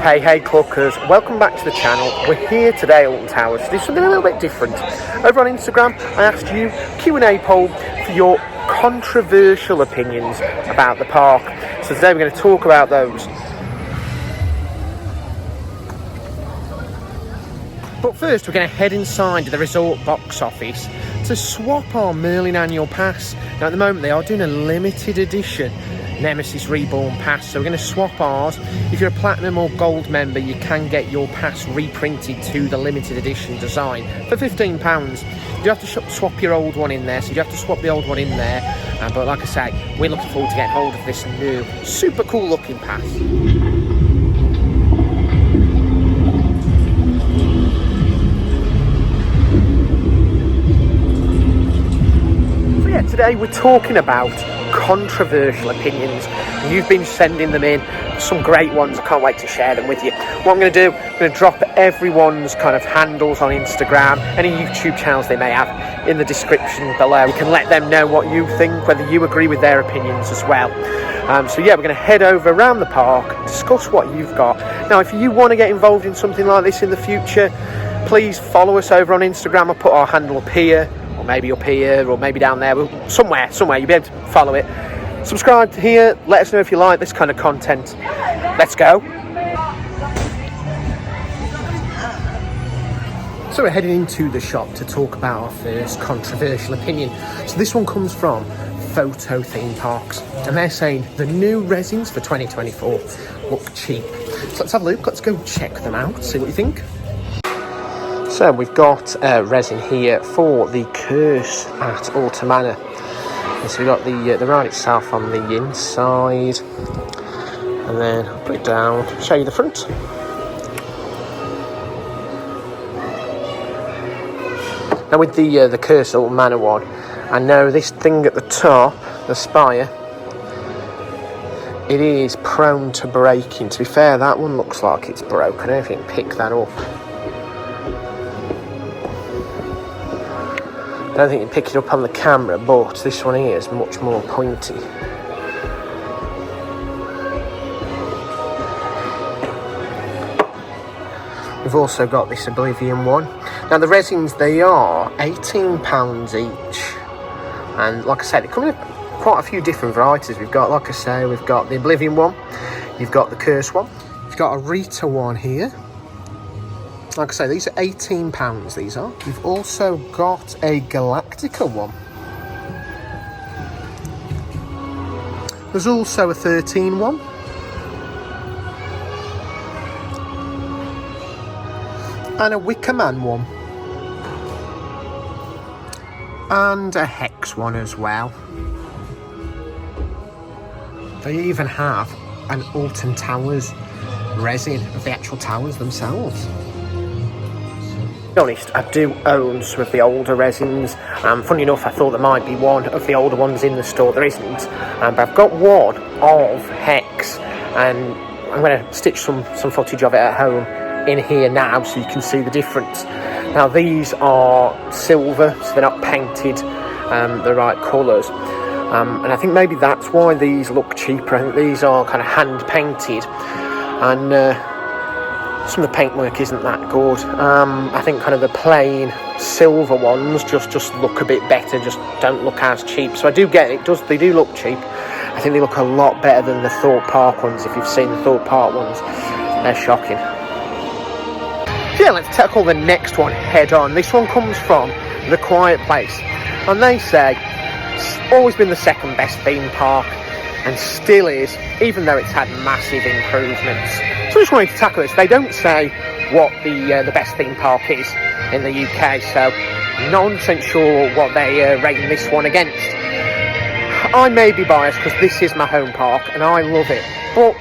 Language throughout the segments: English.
Hey Cluckers, welcome back to the channel. We're here today at Alton Towers to do something a little bit different. Over on Instagram I asked you Q&A poll for your controversial opinions about the park. So today we're going to talk about those. But first we're going to head inside the resort box office to swap our Merlin annual pass. Now at the moment they are doing a limited edition Nemesis Reborn pass, so we're going to swap ours. If you're a platinum or gold member, you can get your pass reprinted to the limited edition design for £15. You have to swap your old one in there, so you have to swap the old one in there. But like I say, we're looking forward to getting hold of this new super cool looking pass. So yeah, today we're talking about controversial opinions. You've been sending them in, some great ones. I can't wait to share them with you. What I'm going to do, I'm going to drop everyone's kind of handles on Instagram, any YouTube channels they may have in the description below. You can let them know what you think, whether you agree with their opinions as well. So yeah, we're going to head over around the park, discuss what you've got. Now if you want to get involved in something like this in the future, please follow us over on Instagram. I'll put our handle up here, or maybe up here, or maybe down there, somewhere you'll be able to follow it. Subscribe here, let us know if you like this kind of content. Let's go. So we're heading into the shop to talk about our first controversial opinion. So this one comes from Photo Theme Parks, and they're saying the new resins for 2024 look cheap. So let's have a look, let's go check them out, see what you think. So we've got resin here for the Curse at Alton Manor. And so we've got the ride itself on the inside, and then I'll put it down, show you the front. Now with the Curse at Alton Manor one, I know this thing at the top, the spire, it is prone to breaking. To be fair, that one looks like it's broken. I don't know if you can pick that up. I don't think you can pick it up on the camera, but this one here is much more pointy. We've also got this Oblivion one. Now the resins, they are £18 each. And like I said, they come in quite a few different varieties. We've got, like I say, we've got the Oblivion one. You've got the Curse one. You've got a Rita one here. Like I say, these are £18, these are. You've also got a Galactica one. There's also a 13 one. And a Wicker Man one. And a Hex one as well. They even have an Alton Towers resin of the actual towers themselves. To be honest, I do own some of the older resins. Funny enough, I thought there might be one of the older ones in the store. There isn't, but I've got one of Hex, and I'm going to stitch some footage of it at home in here now so you can see the difference. Now these are silver, so they're not painted the right colours, and I think maybe that's why these look cheaper. I think these are kind of hand painted, and some of the paintwork isn't that good. I think kind of the plain silver ones just look a bit better, just don't look as cheap. So I do get it, they do look cheap. I think they look a lot better than the Thorpe Park ones. If you've seen the Thorpe Park ones, they're shocking. Yeah, let's tackle the next one head on. This one comes from Thequietplace, and they say it's always been the second best theme park, and still is, even though it's had massive improvements. So I just wanted to tackle this. They don't say what the best theme park is in the UK, so I'm not 100% sure what they're rating this one against. I may be biased because this is my home park and I love it, but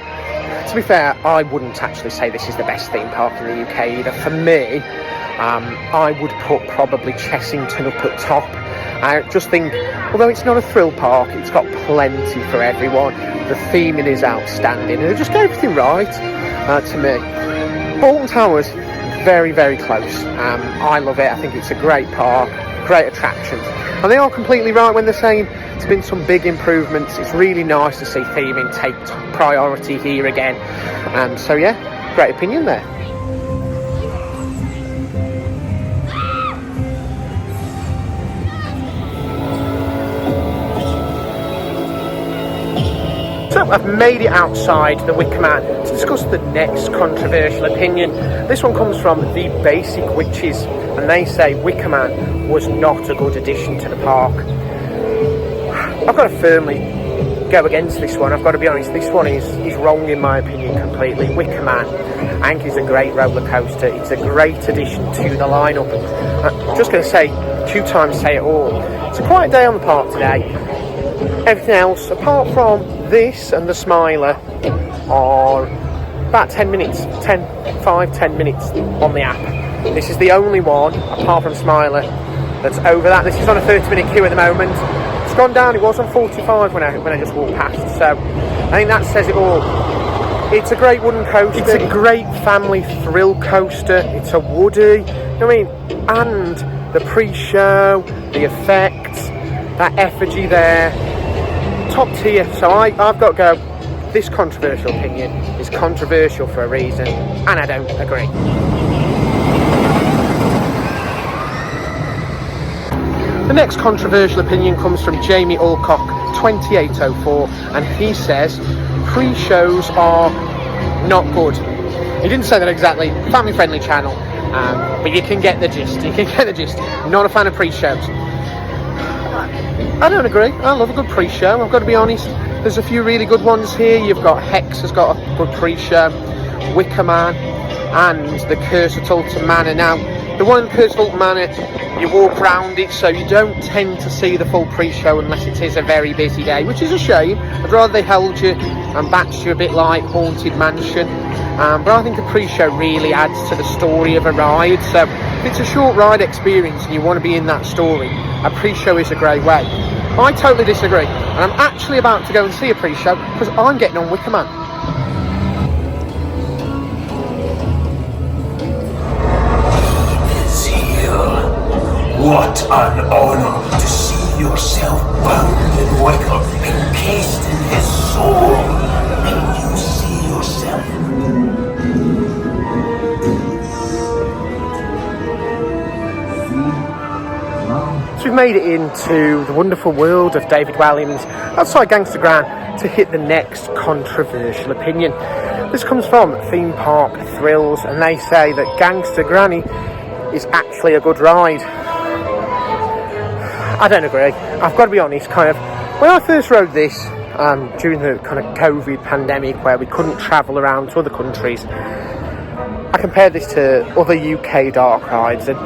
to be fair, I wouldn't actually say this is the best theme park in the UK either. For me, I would put probably Chessington up at top. I just think, although it's not a thrill park, it's got plenty for everyone. The theming is outstanding, and they just get everything right to me. Alton Towers, very, very close. I love it. I think it's a great park, great attractions. And they are completely right when they're saying there's been some big improvements. It's really nice to see theming take priority here again. So yeah, great opinion there. So I've made it outside the Wicker Man to discuss the next controversial opinion. This one comes from Theebasicwitches, and they say Wicker Man was not a good addition to the park. I've got to firmly go against this one. I've got to be honest, this one is wrong in my opinion completely. Wicker Man, I think, is a great roller coaster. It's a great addition to the lineup. I'm just going to say 2 times say it all. It's a quiet day on the park today. Everything else, apart from this and the Smiler, are about 10 minutes, 5-10 minutes on the app. This is the only one, apart from Smiler, that's over that. This is on a 30-minute queue at the moment. It's gone down, it was on 45 when I just walked past, so I think that says it all. It's a great wooden coaster, it's a great family thrill coaster, it's a woody, you know what I mean? And the pre-show, the effects, that effigy there, top tier. So I've got to go, this controversial opinion is controversial for a reason, and I don't agree. The next controversial opinion comes from Jamie Alcock 2804, and he says pre-shows are not good. He didn't say that exactly, family friendly channel, but you can get the gist, Not a fan of pre-shows. I don't agree. I love a good pre-show, I've got to be honest. There's a few really good ones here. You've got Hex has got a good pre-show, Wicker Man, and the Curse at Alton Manor. Now, the one in Curse at Alton Manor, you walk around it, so you don't tend to see the full pre-show unless it is a very busy day, which is a shame. I'd rather they held you and batched you a bit like Haunted Mansion. But I think a pre-show really adds to the story of a ride. So if it's a short ride experience and you want to be in that story, a pre-show is a great way. I totally disagree, and I'm actually about to go and see a pre-show because I'm getting on Wicker Man. What an honour to see yourself bound in wicker, encased in his soul, and you see yourself. So we've made it into the wonderful world of David Walliams outside Gangsta Granny to hit the next controversial opinion. This comes from Theme Park Thrills, and they say that Gangsta Granny is actually a good ride. I don't agree. I've got to be honest, kind of, when I first rode this, during the kind of COVID pandemic where we couldn't travel around to other countries, I compared this to other UK dark rides, and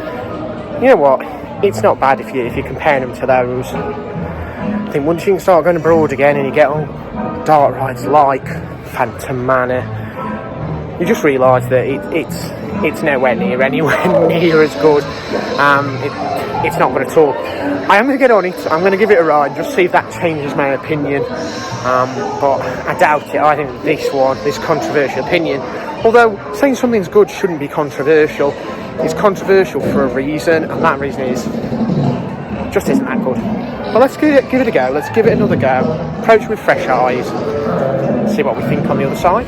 you know what? It's not bad if you're comparing them to those. I think once you can start going abroad again and you get on dark rides like Phantom Manor, you just realise that it's nowhere near as good. It's not good at all. I am going to get on it. I'm going to give it a ride, just see if that changes my opinion. But I doubt it. I think this controversial opinion, although saying something's good shouldn't be controversial, it's controversial for a reason, and that reason is just isn't that good. But let's give it a go. Let's give it another go. Approach with fresh eyes. See what we think on the other side.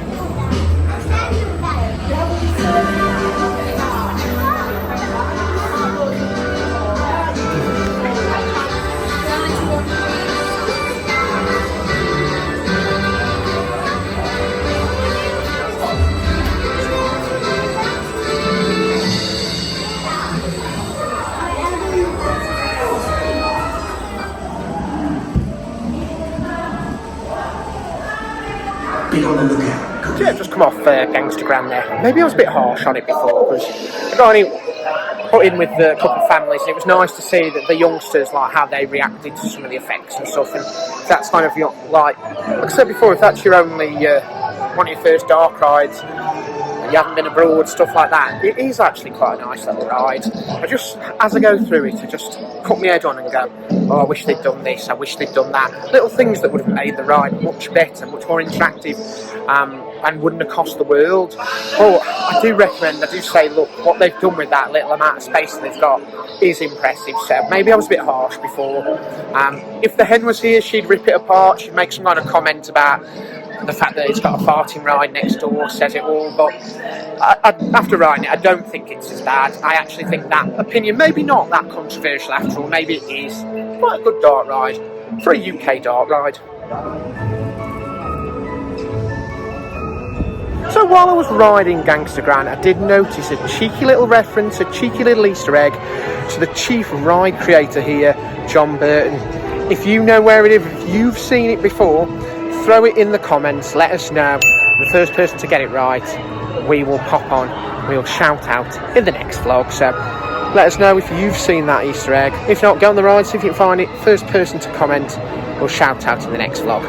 Be on the lookout. Yeah, I've just come off Gangsta Granny there. Maybe I was a bit harsh on it before, because I got put in with a couple of families, and it was nice to see that the youngsters, like how they reacted to some of the effects and stuff, and that's kind of like I said before, if that's your only one of your first dark rides and you haven't been abroad, stuff like that, it is actually quite a nice little ride. I just, as I go through it, I just put my head on and go, oh, I wish they'd done this, I wish they'd done that. Little things that would have made the ride much better, much more interactive, and wouldn't have cost the world. But I do say, look, what they've done with that little amount of space that they've got is impressive. So maybe I was a bit harsh before. If the hen was here, she'd rip it apart, she'd make some kind of comment about The fact that it's got a farting ride next door says it all, but after riding it, I don't think it's as bad. I actually think that opinion, maybe not that controversial after all, maybe it is quite a good dark ride for a UK dark ride. So while I was riding Gangsta Granny, I did notice a cheeky little reference, a cheeky little Easter egg to the chief ride creator here, John Burton. If you know where it is, if you've seen it before, throw it in the comments, let us know. The first person to get it right, we will pop on, we'll shout out in the next vlog. So let us know if you've seen that Easter egg. If not, get on the ride, see if you can find it. First person to comment, we'll shout out in the next vlog.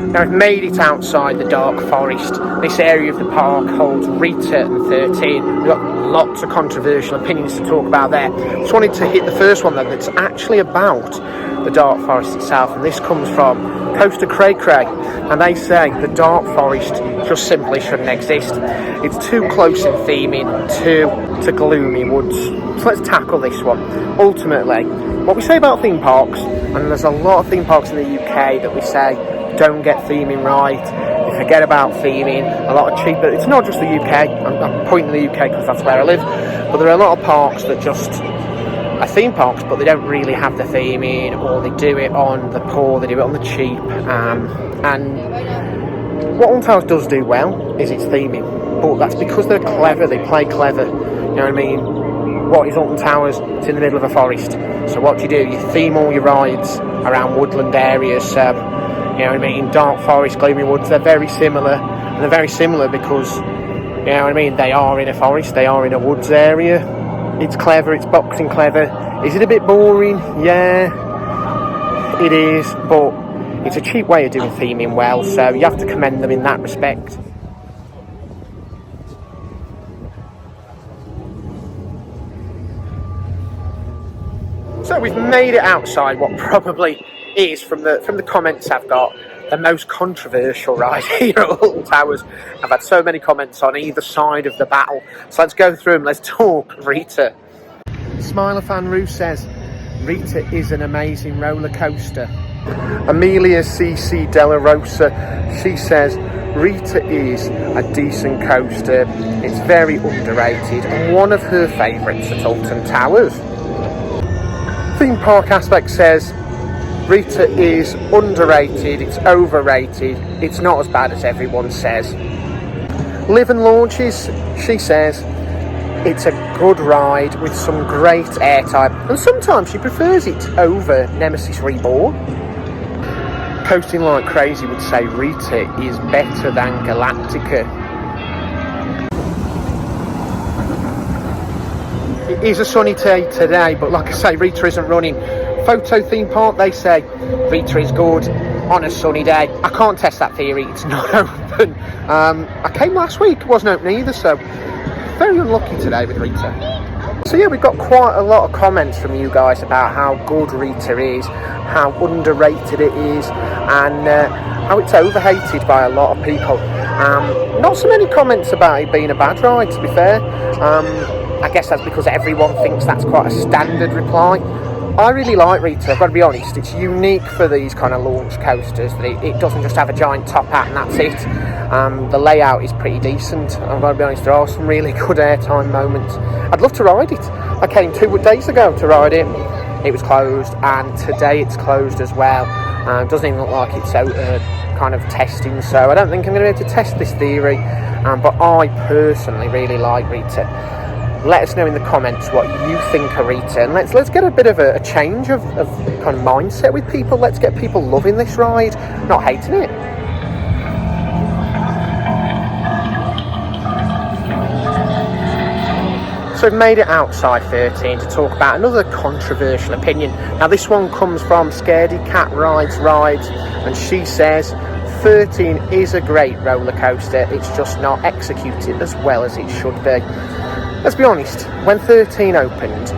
Now I've made it outside the dark forest. This area of the park holds Rita and 13. We've got lots of controversial opinions to talk about there. Just wanted to hit the first one though, that's actually about the dark forest itself, and this comes from Coaster Cray Cray, and they say the dark forest just simply shouldn't exist. It's too close in theming to gloomy woods. So let's tackle this one. Ultimately, what we say about theme parks, and there's a lot of theme parks in the UK that we say don't get theming right, you forget about theming, a lot of cheap, but it's not just the UK, I'm pointing the UK because that's where I live, but there are a lot of parks that just are theme parks, but they don't really have the theming, or they do it on the poor, they do it on the cheap, and what Alton Towers does do well is its theming, but that's because they're clever, they play clever, you know what I mean? What is Alton Towers? It's in the middle of a forest, so what do? You theme all your rides around woodland areas, you know what I mean, dark forest, gloomy woods, they're very similar, and they're very similar because, you know what I mean, they are in a forest, they are in a woods area. It's clever, it's boxing clever. Is it a bit boring? Yeah, it is, but it's a cheap way of doing theming well, so you have to commend them in that respect. So we've made it outside what probably is, from the comments I've got, the most controversial ride here at Alton Towers. I've had so many comments on either side of the battle, so let's go through them. Let's talk Rita. Smilerfanroo says Rita is an amazing roller coaster. Amelieccdelarosa, she says Rita is a decent coaster, it's very underrated and one of her favourites at Alton Towers. Themeparkaspect says Rita is underrated, it's overrated, it's not as bad as everyone says. Live and Launches, she says it's a good ride with some great airtime, and sometimes she prefers it over Nemesis Reborn. Coasting Like Crazy would say Rita is better than Galactica. It is a sunny day today, but like I say, Rita isn't running. Photo Theme Park, they say Rita is good on a sunny day. I can't test that theory, it's not open. I came last week, it wasn't open either, so very unlucky today with Rita. So yeah, we've got quite a lot of comments from you guys about how good Rita is, how underrated it is, and how it's overhated by a lot of people. Not so many comments about it being a bad ride, to be fair. I guess that's because everyone thinks that's quite a standard reply. I really like Rita, I've got to be honest. It's unique for these kind of launch coasters, that it doesn't just have a giant top hat and that's it. The layout is pretty decent, I've got to be honest, there are some really good airtime moments. I'd love to ride it. I came 2 days ago to ride it, it was closed, and today it's closed as well. It doesn't even look like it's out kind of testing, so I don't think I'm going to be able to test this theory, but I personally really like Rita. Let us know in the comments what you think of Rita, and let's get a bit of a change of kind of mindset with people. Let's get people loving this ride, not hating it. So we've made it outside 13 to talk about another controversial opinion. Now this one comes from Scaredycatridesrides, and she says 13 is a great roller coaster, it's just not executed as well as it should be. Let's be honest, when 13 opened,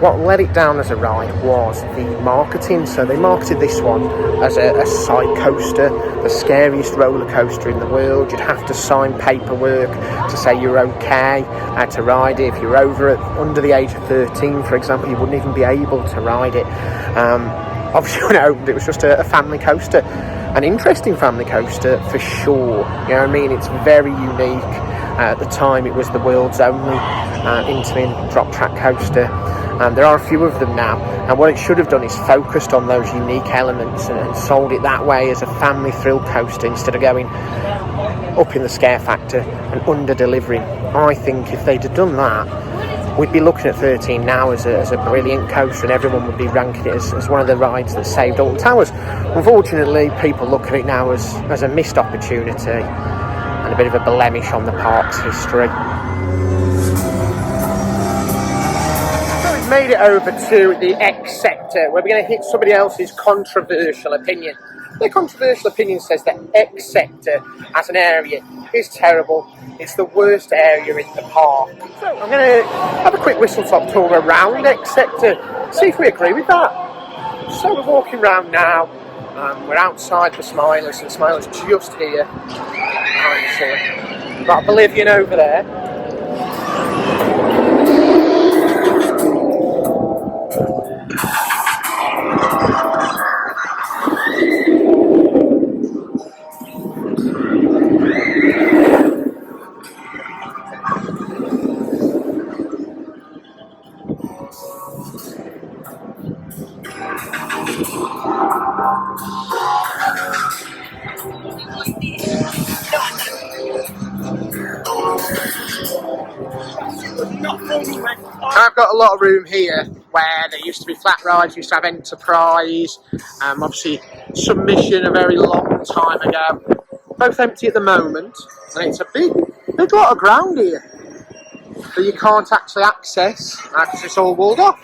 what let it down as a ride was the marketing. So they marketed this one as a side coaster, the scariest roller coaster in the world. You'd have to sign paperwork to say you're okay to ride it. If you're under the age of 13, for example, you wouldn't even be able to ride it. obviously when it opened it was just a family coaster, an interesting family coaster for sure. You know what I mean? It's very unique. At the time it was the world's only intermin drop track coaster, and there are a few of them now, and what it should have done is focused on those unique elements and sold it that way as a family thrill coaster instead of going up in the scare factor and under delivering. I think if they'd have done that, we'd be looking at 13 now as a brilliant coaster, and everyone would be ranking it as one of the rides that saved Alton Towers. Unfortunately, people look at it now as a missed opportunity and a bit of a blemish on the park's history. So we've made it over to the X sector, where we're going to hit somebody else's controversial opinion. Their controversial opinion says that X sector as an area is terrible. It's the worst area in the park. So I'm going to have a quick whistle-top tour around X sector, see if we agree with that. So we're walking around now. We're outside the Smilers, and Smiler's just here. We've got Oblivion over there. I've got a lot of room here where there used to be flat rides, used to have Enterprise, obviously Submission a very long time ago. Both empty at the moment, and it's a big lot of ground here that you can't actually access because it's all walled off.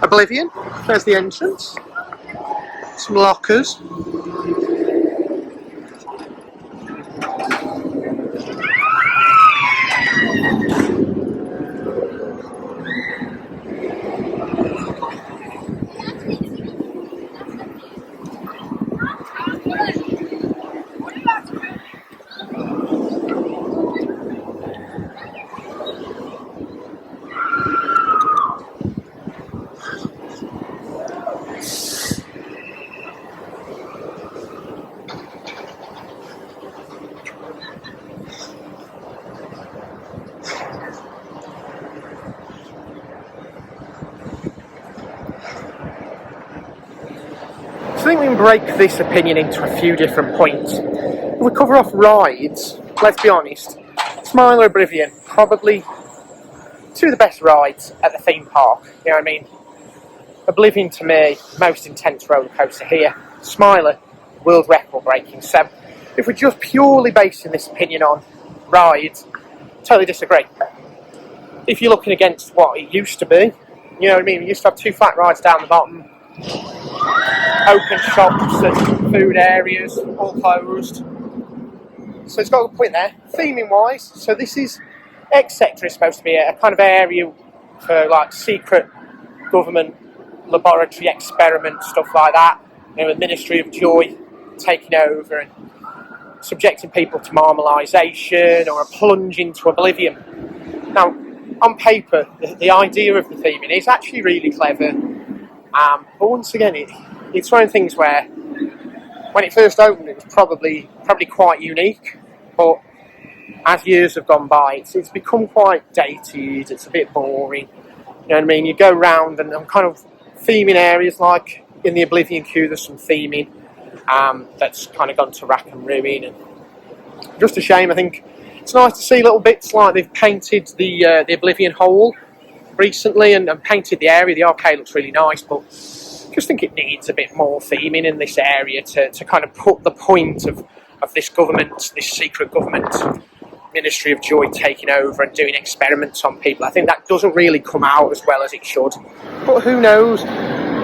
Oblivion, there's the entrance, some lockers. I think we can break this opinion into a few different points. If we cover off rides, let's be honest, Smiler, Oblivion, probably two of the best rides at the theme park, you know what I mean? Oblivion to me, most intense roller coaster here. Smiler, world record breaking. So if we're just purely basing this opinion on rides, totally disagree. If you're looking against what it used to be, you know what I mean? We used to have two flat rides down the bottom, open shops and food areas, all closed. So it's got a good point there. Theming wise, so this is X sector is supposed to be a kind of area for like secret government laboratory experiment stuff like that. You know, the Ministry of Joy taking over and subjecting people to marmalisation or a plunge into oblivion. Now, on paper, the idea of the theming is actually really clever. But once again, it's one of the things where, when it first opened, it was probably quite unique. But as years have gone by, it's become quite dated. It's a bit boring. You know what I mean? You go round and kind of theming areas, like in the Oblivion queue, there's some theming that's kind of gone to rack and ruin. And just a shame. I think it's nice to see little bits like they've painted the Oblivion hole recently and painted the area. The arcade looks really nice, but I just think it needs a bit more theming in this area to kind of put the point of this government, this secret government, Ministry of Joy taking over and doing experiments on people. I think that doesn't really come out as well as it should. But who knows?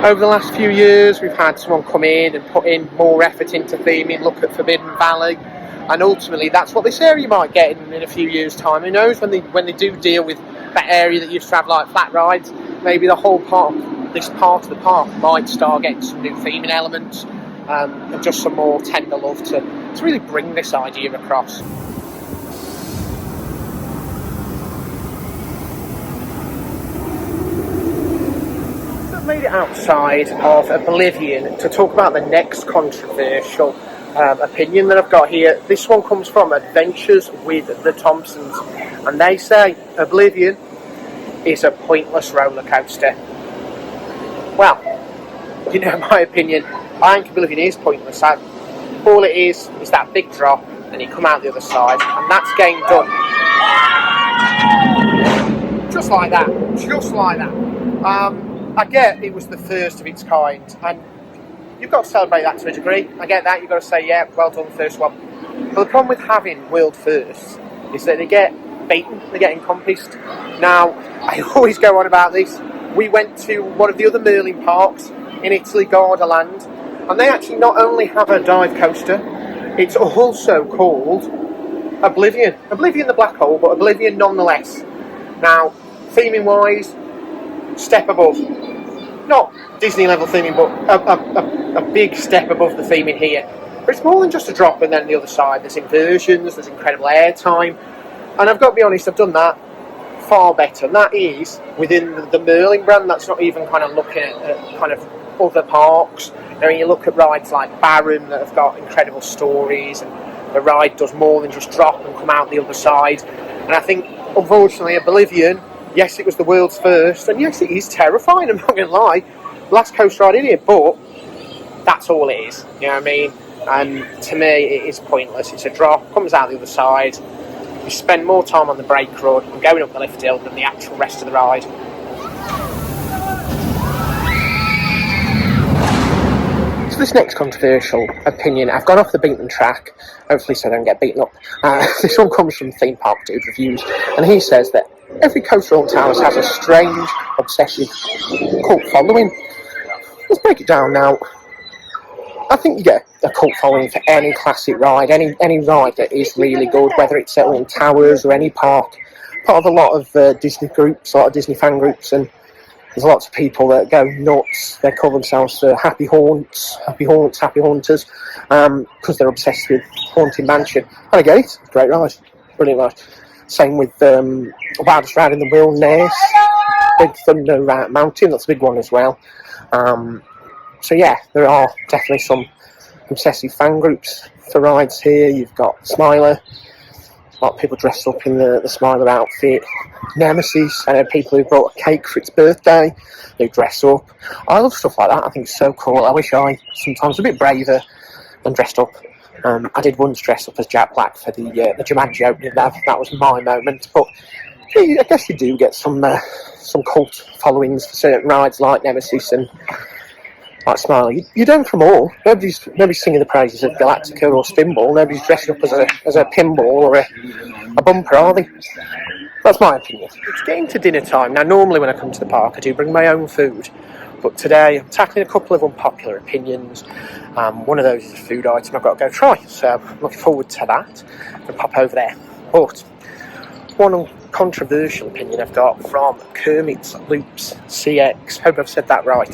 Over the last few years, we've had someone come in and put in more effort into theming, look at Forbidden Valley, and ultimately that's what this area might get in a few years' time. Who knows, when they do deal with that area that used to have like flat rides, maybe the whole park this part of the park might start getting some new theming elements and just some more tender love to really bring this idea across. I've made it outside of Oblivion to talk about the next controversial opinion that I've got here. This one comes from Adventures with the Thompsons, and they say Oblivion is a pointless roller coaster. Well, you know my opinion. I think Oblivion is pointless. All it is that big drop, and you come out the other side, and that's game done. Just like that. Just like that. I get it was the first of its kind, and you've got to celebrate that to a degree. I get that. You've got to say, yeah, well done, first one. But the problem with having world firsts is that they get beaten, they get encompassed. Now, I always go on about this. We went to one of the other Merlin parks in Italy, Gardaland, and they actually not only have a dive coaster, it's also called Oblivion. Oblivion the black hole, but Oblivion nonetheless. Now, theming wise, step above. Not Disney level theming, but a big step above the theming here. But it's more than just a drop and then the other side. There's inversions, there's incredible airtime, and I've got to be honest, I've done that far better. And that is within the Merlin brand. That's not even kind of looking at kind of other parks. Now, when you look at rides like Baron that have got incredible stories, and the ride does more than just drop and come out the other side. And I think, unfortunately, Oblivion, yes, it was the world's first, and yes, it is terrifying, I'm not going to lie. Last coaster ride in here, but that's all it is, you know what I mean? And to me, it is pointless. It's a drop, comes out the other side. You spend more time on the brake run and going up the lift hill than the actual rest of the ride. So this next controversial opinion, I've gone off the beaten track, hopefully so I don't get beaten up. This one comes from Themeparkdudereviews, and he says that every coaster on towers has a strange, obsessive cult following. Let's break it down now. I think you get a cult following for any classic ride, any ride that is really good, whether it's at Alton Towers or any park. Part of a lot of Disney groups, a lot of Disney fan groups, and there's lots of people that go nuts. They call themselves Happy Haunters, because they're obsessed with Haunted Mansion. And I get it, it's a great ride, brilliant ride. Same with Wildest Ride in the Wilderness, Big Thunder Mountain, that's a big one as well. So yeah, there are definitely some obsessive fan groups for rides here. You've got Smiler, a lot of people dressed up in the Smiler outfit. Nemesis, I know people who brought a cake for its birthday, who dress up. I love stuff like that, I think it's so cool. I wish I sometimes was a bit braver and dressed up. I did once dress up as Jack Black for the Jumanji opening. That was my moment. But yeah, I guess you do get some cult followings for certain rides like Nemesis and like Smiler. You don't from all. Nobody's singing the praises of Galactica or Spinball. Nobody's dressing up as a pinball or a bumper, are they? That's my opinion. It's getting to dinner time. Now, normally when I come to the park, I do bring my own food. But today, I'm tackling a couple of unpopular opinions. One of those is a food item I've got to go try. So I'm looking forward to that. I'm going to pop over there. But one controversial opinion I've got from Kermit's Loops CX, hope I've said that right,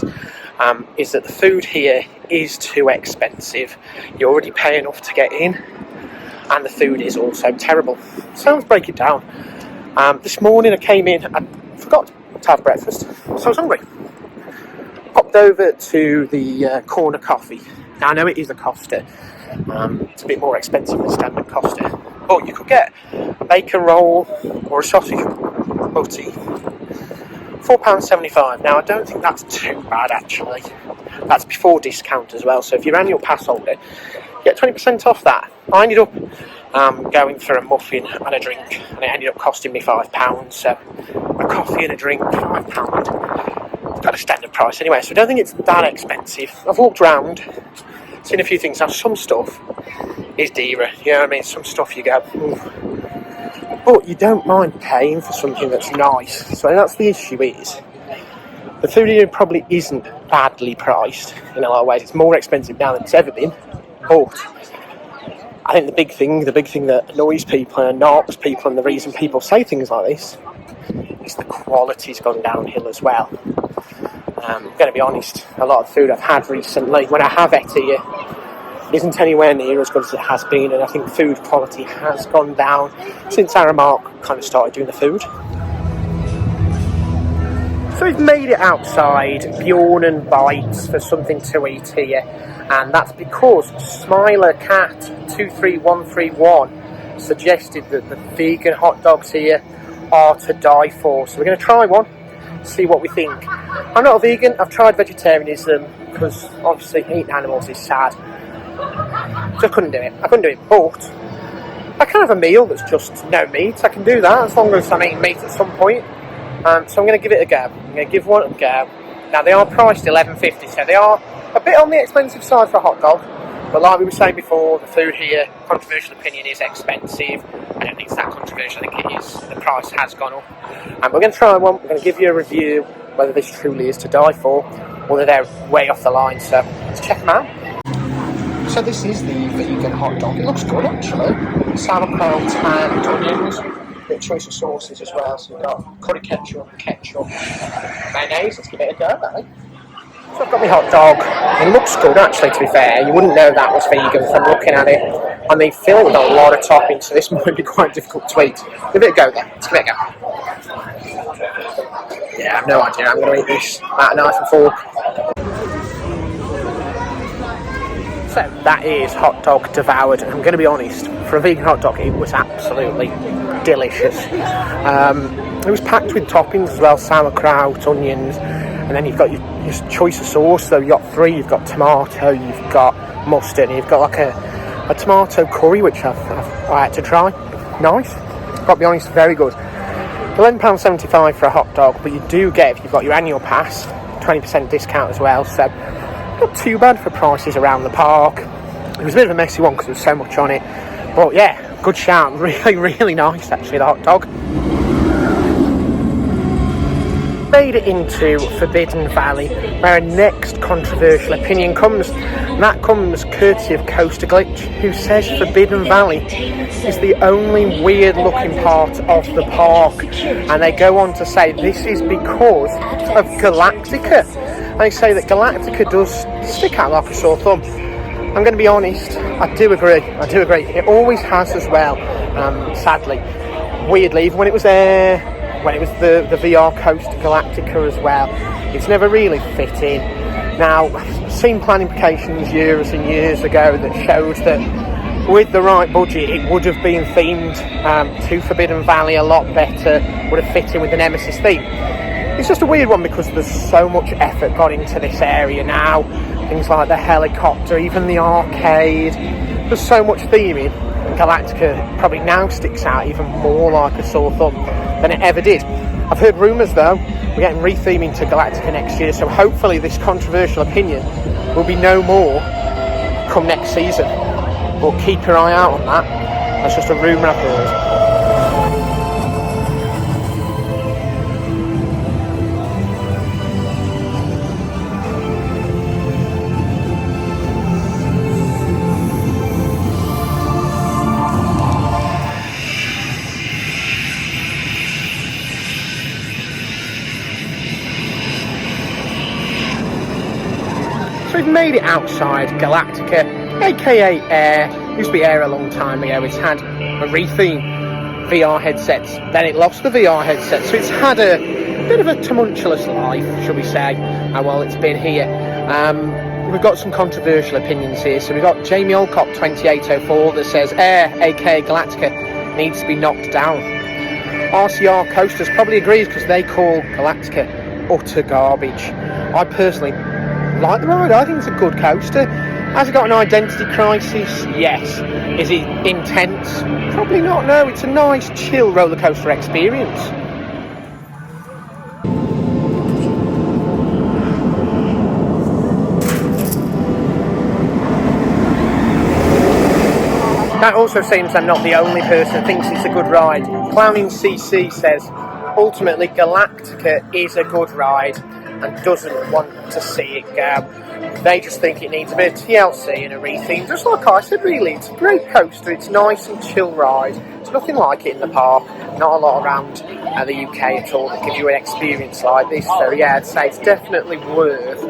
is that the food here is too expensive. You already pay enough to get in, and the food is also terrible. So let's break it down. This morning I came in, I forgot to have breakfast, so I was hungry. Popped over to the Corner Coffee. Now I know it is a Costa, it's a bit more expensive than standard Costa, but you could get a bacon roll or a sausage butty, £4.75. Now I don't think that's too bad actually. That's before discount as well, so if you're annual pass holder, you get 20% off that. I ended up going for a muffin and a drink, and it ended up costing me £5, so a coffee and a drink, £5. Got a standard price anyway, so I don't think it's that expensive. I've walked around, seen a few things. Now some stuff is dearer, you know what I mean? Some stuff you go, ooh. But you don't mind paying for something that's nice. So that's the issue is, the food here probably isn't badly priced in a lot of ways. It's more expensive now than it's ever been, but I think the big thing that annoys people and knocks people, and the reason people say things like this, is the quality's gone downhill as well. I'm going to be honest, a lot of food I've had recently, when I have ate here, isn't anywhere near as good as it has been, and I think food quality has gone down since Aramark kind of started doing the food. So we've made it outside, Bjorn and Bites, for something to eat here, and that's because SmilerCat23131 suggested that the vegan hot dogs here are to die for. So we're going to try one, see what we think. I'm not a vegan, I've tried vegetarianism, because obviously eating animals is sad. So I couldn't do it, but I can have a meal that's just no meat. I can do that as long as I'm eating meat at some point. So I'm going to give it a go. I'm going to give one a go. Now they are priced $11.50, so they are a bit on the expensive side for a hot dog. But like we were saying before, the food here, controversial opinion, is expensive. I don't think it's that controversial, I think it is. The price has gone up. And we're going to try one. We're going to give you a review whether this truly is to die for, or whether they're way off the line. So let's check them out. So this is the vegan hot dog. It looks good actually. Sauerkraut and onions. A bit of choice of sauces as well. So we've got curry ketchup, mayonnaise. Let's give it a go, eh? So I've got my hot dog. It looks good actually, to be fair. You wouldn't know that was vegan from looking at it. And they fill it with a lot of toppings, so this might be quite difficult to eat. Give it a go then. Let's give it a go. Yeah, I have no idea. I'm going to eat this out of a knife and fork. So that is hot dog devoured. I'm going to be honest, for a vegan hot dog it was absolutely delicious. It was packed with toppings as well, sauerkraut, onions, and then you've got your choice of sauce. So you've got three, you've got tomato, you've got mustard, and you've got like a tomato curry, which I had to try. Nice, got to be honest, very good. £11.75 for a hot dog, but you do get, if you've got your annual pass, 20% discount as well, so not too bad for prices around the park. It was a bit of a messy one because there was so much on it, but yeah, good shout. Really nice actually, the hot dog. Made it into Forbidden Valley, where our next controversial opinion comes, and that comes courtesy of Coasterglitch, who says Forbidden Valley is the only weird looking part of the park, and they go on to say this is because of Galactica. They say that Galactica does stick out like a sore thumb. I'm going to be honest, I do agree. It always has as well, sadly. Weirdly, even when it was there, when it was the VR Coaster Galactica as well, it's never really fit in. Now, I've seen planning applications years and years ago that showed that with the right budget it would have been themed to Forbidden Valley a lot better, would have fit in with the Nemesis theme. It's just a weird one because there's so much effort gone into this area now. Things like the helicopter, even the arcade. There's so much theming, and Galactica probably now sticks out even more like a sore thumb than it ever did. I've heard rumours though, we're getting retheming to Galactica next year, so hopefully this controversial opinion will be no more come next season. But keep your eye out on that. That's just a rumour I've heard. So we've made it outside Galactica, aka Air. Used to be Air a long time ago. It's had a retheme VR headsets, then it lost the VR headset, so it's had a bit of a tumultuous life, shall we say, while it's been here. We've got some controversial opinions here. So we've got Jamie Olcott 2804 that says Air, aka Galactica, needs to be knocked down. Rcrcoasters probably agrees because they call Galactica utter garbage. I personally like the ride. I think it's a good coaster. Has it got an identity crisis? Yes. Is it intense? Probably not, no. It's a nice, chill roller coaster experience. That also seems I'm not the only person who thinks it's a good ride. Clowning CC says, ultimately Galactica is a good ride and doesn't want to see it go. They just think it needs a bit of TLC and a retheme. Just like I said, really, it's a great coaster. It's nice and chill ride. There's nothing like it in the park. Not a lot around. the UK at all that give you an experience like this. So yeah, I'd say it's definitely worth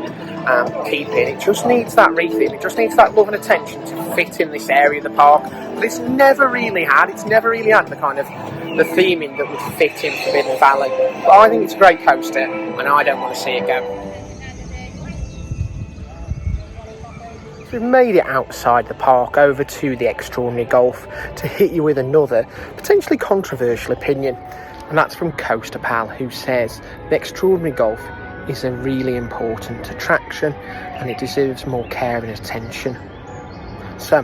keeping. It just needs that refit. It just needs that love and attention to fit in this area of the park. But it's never really had the kind of the theming that would fit in Forbidden Valley. But I think it's a great coaster, and I don't want to see it go. We've made it outside the park over to the Extraordinary Golf to hit you with another potentially controversial opinion, and that's from Coasterpal, who says the Extraordinary Golf is a really important attraction and it deserves more care and attention. So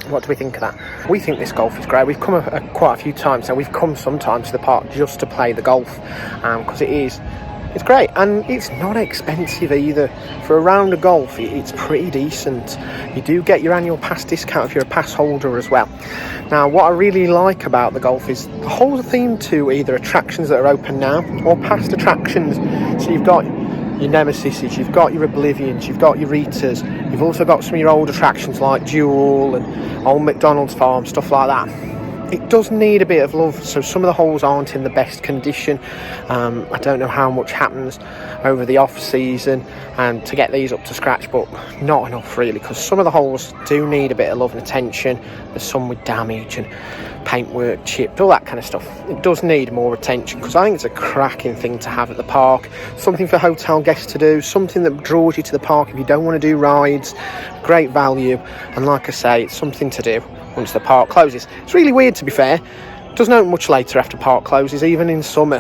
what do we think of that? We think this golf is great. We've come quite a few times, and we've come sometimes to the park just to play the golf because it's great, and it's not expensive either. For a round of golf, it's pretty decent. You do get your annual pass discount if you're a pass holder as well. Now, what I really like about the golf is the whole theme to either attractions that are open now or past attractions. So you've got your Nemesis, you've got your Oblivions, you've got your Ritas, you've also got some of your old attractions like Duel and Old McDonald's Farm, stuff like that. It does need a bit of love, so some of the holes aren't in the best condition. I don't know how much happens over the off season and to get these up to scratch, but not enough really, because some of the holes do need a bit of love and attention. There's some with damage and paintwork chipped, all that kind of stuff. It does need more attention, because I think it's a cracking thing to have at the park, something for hotel guests to do, something that draws you to the park if you don't want to do rides. Great value, and like I say, it's something to do once the park closes. It's really weird, to be fair. It doesn't open much later after park closes, even in summer,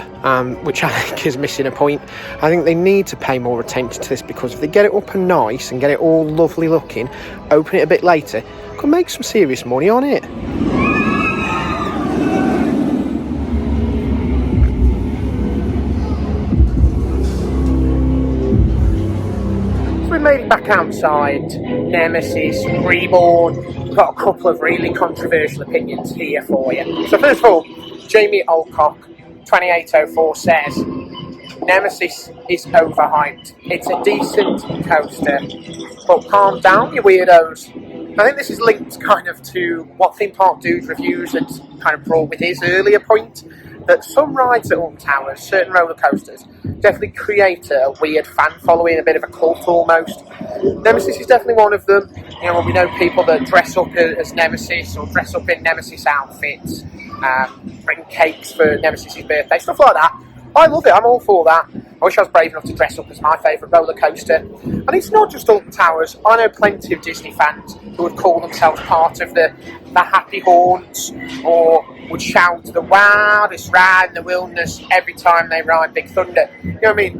which I think is missing a point. I think they need to pay more attention to this, because if they get it up and nice and get it all lovely looking, open it a bit later, could make some serious money on it. We made it back outside Nemesis, Reborn. We've got a couple of really controversial opinions here for you. So first of all, Jamie Alcock 2804 says Nemesis is overhyped. It's a decent coaster, but calm down, you weirdos. I think this is linked kind of to what Themeparkdudereviews had kind of brought with his earlier point, that some rides at Alton Towers, certain roller coasters, definitely create a weird fan following, a bit of a cult almost. Nemesis is definitely one of them. You know, we know people that dress up as Nemesis or dress up in Nemesis outfits, bring cakes for Nemesis' birthday, stuff like that. I love it, I'm all for that. I wish I was brave enough to dress up as my favourite roller coaster. And it's not just Alton Towers. I know plenty of Disney fans who would call themselves part of the happy haunts, or would shout the wildest ride in the wilderness every time they ride Big Thunder. You know what I mean?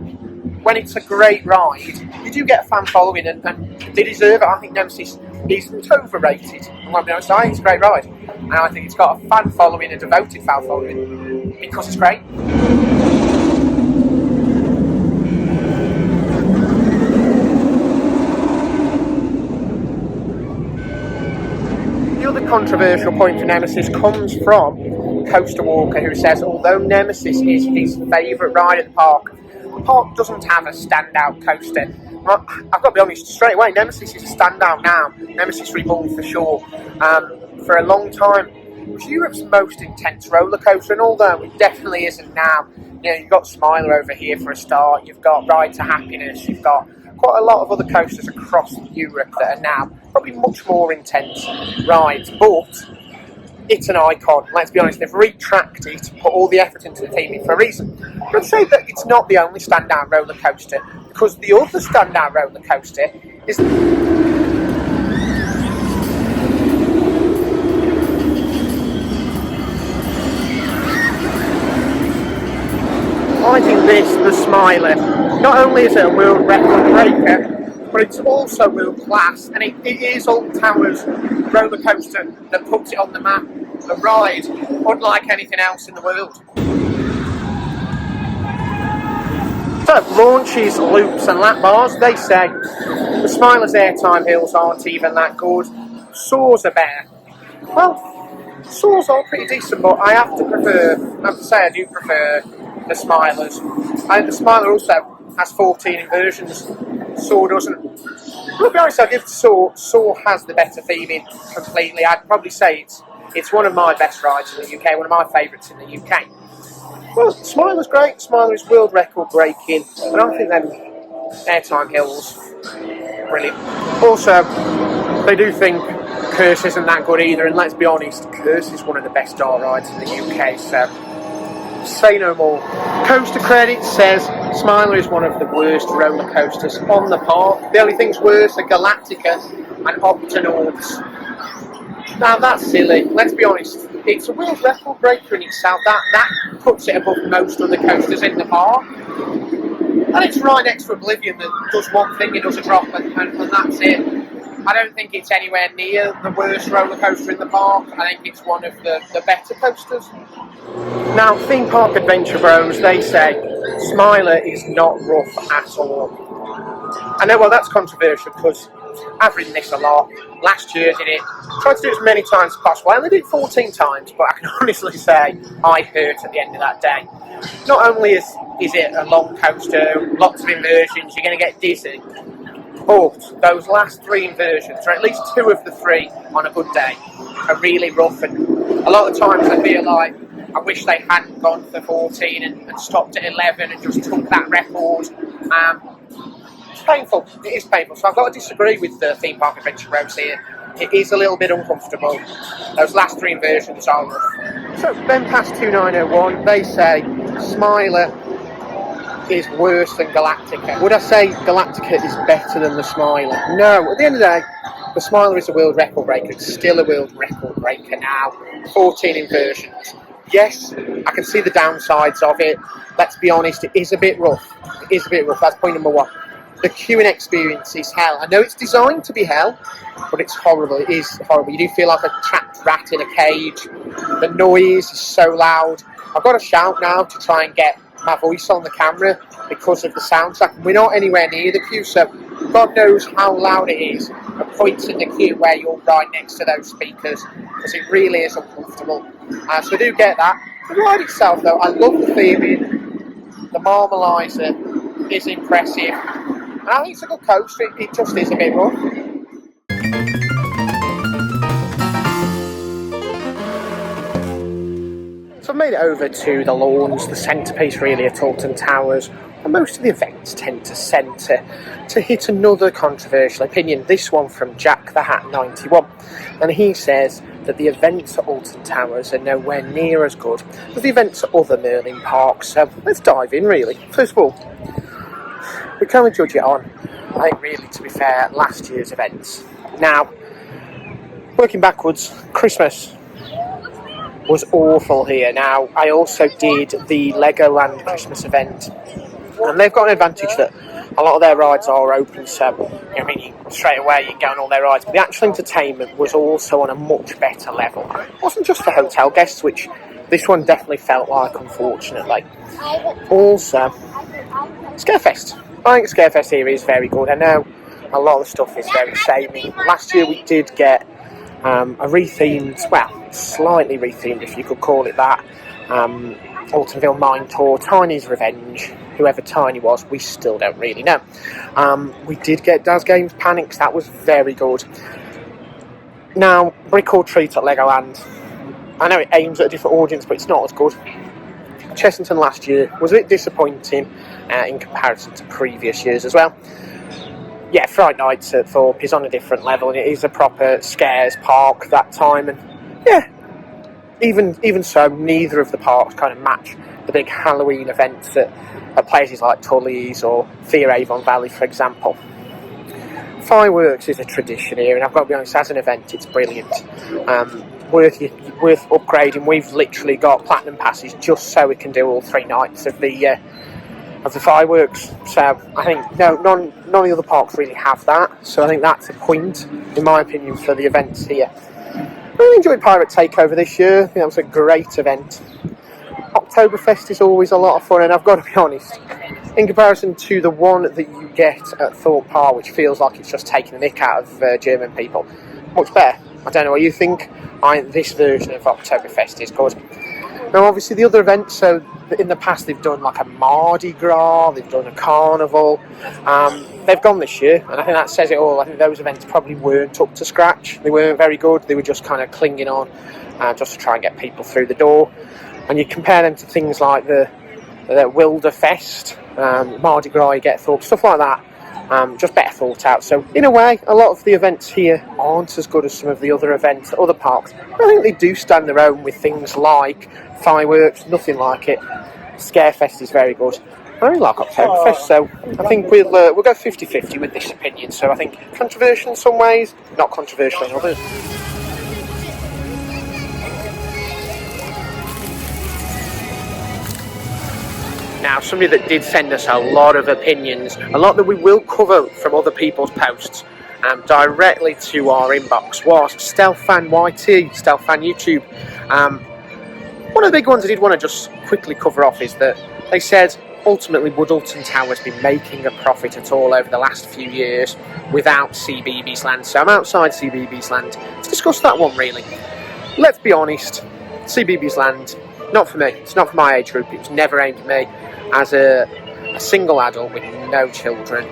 When it's a great ride, you do get a fan following, and they deserve it. I think Nemesis isn't overrated. I'm going to be honest, I think it's a great ride. And I think it's got a fan following, a devoted fan following, because it's great. The other controversial point for Nemesis comes from Coaster Walker, who says although Nemesis is his favourite ride at the park doesn't have a standout coaster. Well, I've got to be honest, straight away, Nemesis is a standout now. Nemesis Reborn for sure. For a long time, it was Europe's most intense roller coaster, and although it definitely isn't now, you know, you've got Smiler over here for a start, you've got Ride to Happiness, you've got quite a lot of other coasters across Europe that are now probably much more intense rides, but it's an icon. Let's be honest, they've retracked it, put all the effort into the theming for a reason. I'd say that it's not the only standout roller coaster, because the other standout roller coaster is... I think the Smiler, not only is it a world record breaker, but it's also world class, and it is Alton Towers roller coaster that puts it on the map, a ride unlike anything else in the world. So, Launches, Loops and Lap Bars, they say the Smiler's airtime hills aren't even that good, Soars are better. Well, Soars are pretty decent, but I have to say I do prefer the Smilers. I think the Smiler also has 14 inversions, Soar doesn't. To be honest, I'll give Soar has the better theming completely. I'd probably say it's one of my best rides in the UK, one of my favourites in the UK. Well, Smiler's great. Smiler is world record breaking, and I think then Airtime Hill's brilliant. Also, they do think Curse isn't that good either, and let's be honest, Curse is one of the best dart rides in the UK, so say no more. Coaster Credit says Smiler is one of the worst roller coasters on the park. The only things worse are Galactica and Octonauts. Now that's silly, let's be honest. It's a world record breaker in itself. That puts it above most other coasters in the park. And it's right next to Oblivion that does one thing, it does a drop, and that's it. I don't think it's anywhere near the worst roller coaster in the park. I think it's one of the better coasters. Now, Themeparkadventurebros, they say Smiler is not rough at all. I know, well, that's controversial because I've ridden this a lot. Last year did it. Tried to do it as many times as possible. I only did it 14 times, but I can honestly say I hurt at the end of that day. Not only is it a long coaster, lots of inversions, you're going to get dizzy, but those last 3 inversions, or at least 2 of the 3 on a good day, are really rough. And a lot of times I feel like I wish they hadn't gone for 14 and stopped at 11 and just took that record. It's painful. It is painful. So I've got to disagree with the Themeparkadventurebros here. It is a little bit uncomfortable. Those last 3 inversions are rough. So then past 2901, they say Smiler is worse than Galactica. Would I say Galactica is better than the Smiler? No. At the end of the day, the Smiler is a world record breaker. It's still a world record breaker now. 14 inversions. Yes, I can see the downsides of it. Let's be honest, it is a bit rough. It is a bit rough. That's point number 1. The queuing experience is hell. I know it's designed to be hell, but it's horrible. It is horrible. You do feel like a trapped rat in a cage. The noise is so loud. I've got to shout now to try and get my voice on the camera because of the soundtrack. We're not anywhere near the queue, so God knows how loud it is at points in the queue where you're right next to those speakers, because it really is uncomfortable. So I do get that. The ride itself, though, I love the theming. The Marmalizer is impressive. And I think it's a good coaster. It just is a bit rough. So I've made it over to the lawns, the centrepiece really at Alton Towers, and most of the events tend to centre to hit another controversial opinion, this one from Jack the Hat 91, and he says that the events at Alton Towers are nowhere near as good as the events at other Merlin parks. So let's dive in really. First of all, we can only judge it on, I think really to be fair, last year's events. Now, working backwards, Christmas was awful here. Now, I also did the Legoland Christmas event, and they've got an advantage that a lot of their rides are open, so straight away you can go on all their rides, but the actual entertainment was also on a much better level. It wasn't just for hotel guests, which this one definitely felt like, unfortunately. Also, Scarefest. I think Scarefest here is very good. I know a lot of the stuff is very samey. Last year we did get a rethemed, well, slightly rethemed if you could call it that, Altonville Mine Tour, Tiny's Revenge. Whoever Tiny was, we still don't really know. We did get Daz Games Panics, that was very good. Now, Brick or Treat at Legoland, I know it aims at a different audience, but it's not as good. Chessington last year was a bit disappointing in comparison to previous years as well. Yeah, Fright Nights at Thorpe is on a different level, and it is a proper scares park that time, and yeah, even so, neither of the parks kind of match the big Halloween events at places like Tully's or Thea Avon Valley, for example. Fireworks is a tradition here, and I've got to be honest, as an event, it's brilliant. Worth upgrading. We've literally got platinum passes just so we can do all 3 nights of the fireworks. So I think none of the other parks really have that. So I think that's a point, in my opinion, for the events here. I really enjoyed Pirate Takeover this year. I think that was a great event. Oktoberfest is always a lot of fun, and I've got to be honest, in comparison to the one that you get at Thorpe Park, which feels like it's just taking the nick out of German people, much better. I don't know what you think. I think this version of Oktoberfest is good. Now, obviously, the other events, so in the past they've done like a Mardi Gras, they've done a carnival. They've gone this year, and I think that says it all. I think those events probably weren't up to scratch. They weren't very good. They were just kind of clinging on just to try and get people through the door. and you compare them to things like the Wilderfest, Mardi Gras, you get thought, stuff like that. Just better thought out. So in a way, a lot of the events here aren't as good as some of the other events at other parks. I think they do stand their own with things like fireworks, nothing like it. Scarefest is very good. I really like Oktoberfest, so I think we'll go 50-50 with this opinion. So I think controversial in some ways, not controversial in others. Now, somebody that did send us a lot of opinions, a lot that we will cover from other people's posts, directly to our inbox, was StealthFanYT, StealthFanYouTube. One of the big ones I did want to just quickly cover off is that they said, ultimately, would Alton Towers be making a profit at all over the last few years without CBeebies Land? So I'm outside CBeebies Land to discuss that one, really. Let's be honest, CBeebies Land, not for me. It's not for my age group. It was never aimed at me. As a single adult with no children,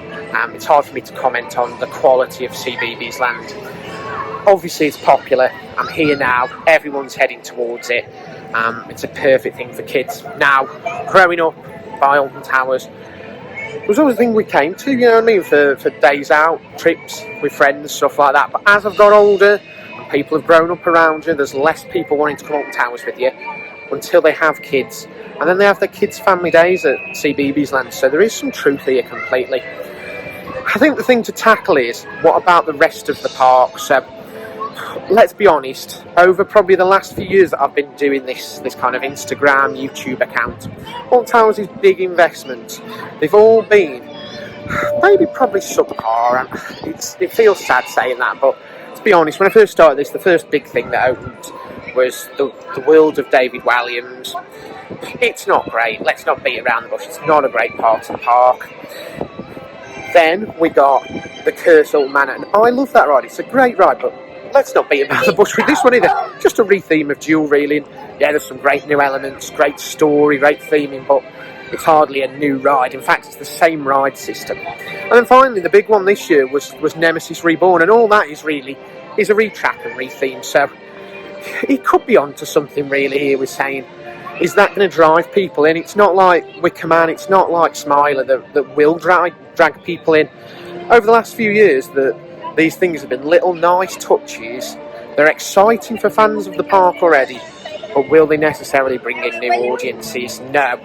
it's hard for me to comment on the quality of CBeebies Land. Obviously, it's popular. I'm here now. Everyone's heading towards it. It's a perfect thing for kids. Now, growing up by Alton Towers, it was always a thing we came to, you know what I mean, for days out, trips with friends, stuff like that. But as I've got older, and people have grown up around you, there's less people wanting to come Alton Towers with you until they have kids. And then they have their kids' family days at CBeebies Land. So there is some truth here completely. I think the thing to tackle is, what about the rest of the park? So, let's be honest, over probably the last few years that I've been doing this kind of Instagram, YouTube account, Alton Towers is big investments. They've all been maybe probably subpar. It feels sad saying that, but to be honest, when I first started this, the first big thing that opened was the world of David Walliams. It's not great, let's not beat around the bush, it's not a great part of the park. Then we got the Curse Alton Manor, and I love that ride, it's a great ride, but let's not beat about the bush with this one either. Just a re-theme of dual reeling. Yeah, there's some great new elements, great story, great theming, but it's hardly a new ride. In fact, it's the same ride system. And then finally, the big one this year was Nemesis Reborn, and all that is really is a retrack and re-theme. So he could be onto something really here with saying, is that going to drive people in? It's not like Wicker Man, it's not like Smiler that will drag people in. Over the last few years, these things have been little nice touches. They're exciting for fans of the park already, but will they necessarily bring in new audiences? No.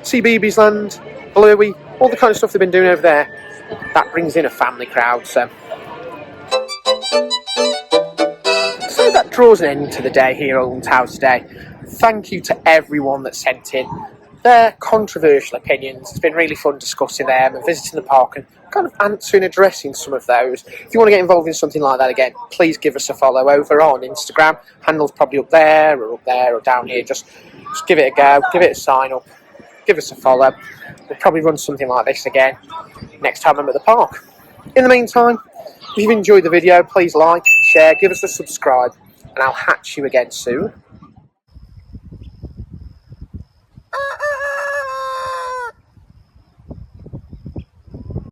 CBeebies Land, Bluey, all the kind of stuff they've been doing over there, that brings in a family crowd. So that draws an end to the day here at Alton Towers today. Thank you to everyone that sent in their controversial opinions. It's been really fun discussing them and visiting the park and kind of answering, addressing some of those. If you want to get involved in something like that again, please give us a follow over on Instagram. Handle's probably up there or down here. Just give it a go, give it a sign up, give us a follow. We'll probably run something like this again next time I'm at the park. In the meantime, if you've enjoyed the video, please like, share, give us a subscribe, and I'll hatch you again soon.